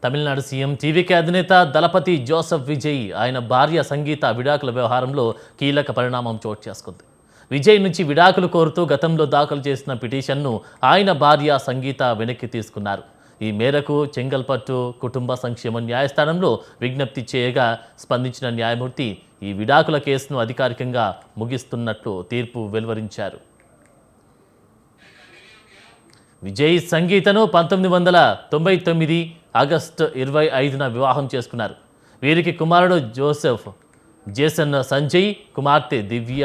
Tamil Nadu CM TVK అధినేత దళపతి Joseph Vijay ఆయన భార్య సంగీత విడాకుల వ్యవహారంలో కీలక పరిణామం చోటు చేసుకుంది. విజయ్ నుంచి విడాకులు కోరుతూ గతంలో దాఖలు చేసిన పిటిషన్ను ఆయన భార్య సంగీత వెనక్కి తీసుకున్నారు. ఈ మేరకు చెంగల్పట్టు కుటుంబ సంక్షేమ న్యాయస్థానంలో విజ్ఞప్తి చేయగా స్పందించిన న్యాయమూర్తి ఈ విడాకుల కేసును అధికారికంగా ముగిస్తున్నట్లు తీర్పు వెలువరించారు. విజయ్ సంగీతను 1999 ఆగస్టు 25న వివాహం చేసుకున్నారు. వీరికి కుమారుడు జేసన్ సంజయ్, కుమార్తె దివ్య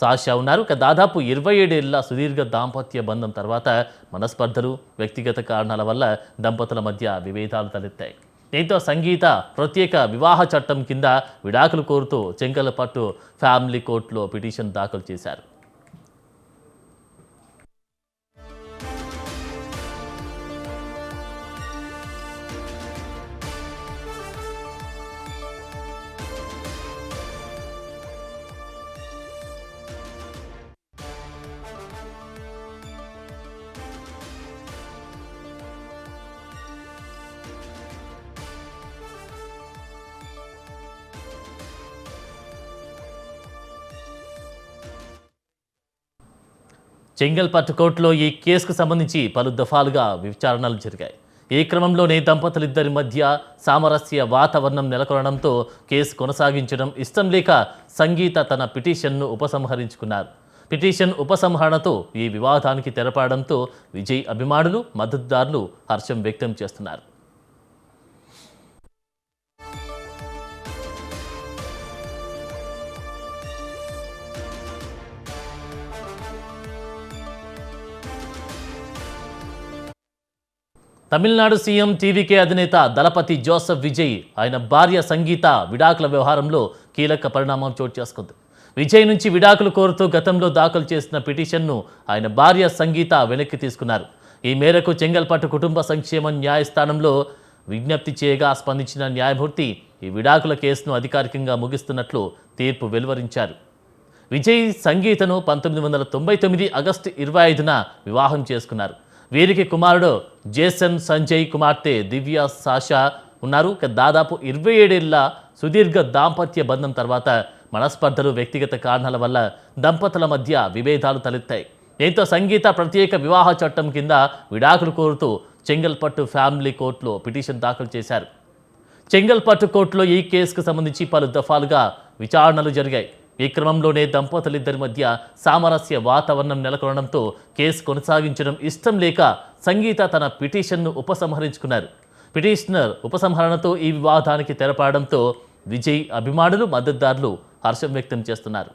సాషా ఉన్నారు. దాదాపు 27 ఏళ్ల సుదీర్ఘ దాంపత్య బంధం తర్వాత మనస్పర్ధలు, వ్యక్తిగత కారణాల వల్ల దంపతుల మధ్య విభేదాలు తలెత్తాయి. దీంతో సంగీత ప్రత్యేక వివాహ చట్టం కింద విడాకులు కోరుతూ చెంగల్పట్టు ఫ్యామిలీ కోర్టులో పిటిషన్ దాఖలు చేశారు. చెంగల్పట్టు కోర్టులో ఈ కేసుకు సంబంధించి పలు దఫాలుగా విచారణలు జరిగాయి. ఈ క్రమంలోనే దంపతులిద్దరి మధ్య సామరస్య వాతావరణం నెలకొనడంతో కేసు కొనసాగించడం ఇష్టం లేక సంగీత తన పిటిషన్ను ఉపసంహరించుకున్నారు. పిటిషన్ ఉపసంహరణతో ఈ వివాదానికి తెరపడంతో విజయ్ అభిమానులు, మద్దతుదారులు హర్షం వ్యక్తం చేస్తున్నారు. తమిళనాడు సీఎం టీవీకే అధినేత దళపతి జోసెఫ్ విజయ్ ఆయన భార్య సంగీత విడాకుల వ్యవహారంలో కీలక పరిణామం చోటు చేసుకుంది. విజయ్ నుంచి విడాకులు కోరుతూ గతంలో దాఖలు చేసిన పిటిషన్ను ఆయన భార్య సంగీత వెనక్కి తీసుకున్నారు. ఈ మేరకు చెంగల్పట్టు కుటుంబ సంక్షేమ న్యాయస్థానంలో విజ్ఞప్తి చేయగా స్పందించిన న్యాయమూర్తి ఈ విడాకుల కేసును అధికారికంగా ముగిస్తున్నట్లు తీర్పు వెలువరించారు. విజయ్ సంగీతను 1999 ఆగస్టు 25న వివాహం చేసుకున్నారు. వీరికి కుమారుడు జేసన్ సంజయ్, కుమార్తె దివ్య సాషా ఉన్నారు. దాదాపు 27 ఏళ్ల సుదీర్ఘ దాంపత్య బంధం తర్వాత మనస్పర్ధలు, వ్యక్తిగత కారణాల వల్ల దంపతుల మధ్య విభేదాలు తలెత్తాయి. దీంతో సంగీత ప్రత్యేక వివాహ చట్టం కింద విడాకులు కోరుతూ చెంగల్పట్టు ఫ్యామిలీ కోర్టులో పిటిషన్ దాఖలు చేశారు. చెంగల్పట్టు కోర్టులో ఈ కేసుకు సంబంధించి పలు దఫాలుగా విచారణలు జరిగాయి. ఈ క్రమంలోనే దంపతులిద్దరి మధ్య సామరస్య వాతావరణం నెలకొనడంతో కేసు కొనసాగించడం ఇష్టం లేక సంగీత తన పిటిషన్ను ఉపసంహరించుకున్నారు. పిటిషనర్ ఉపసంహరణతో ఈ వివాదానికి తెరపడంతో విజయ్ అభిమానులు, మద్దతుదారులు హర్షం వ్యక్తం చేస్తున్నారు.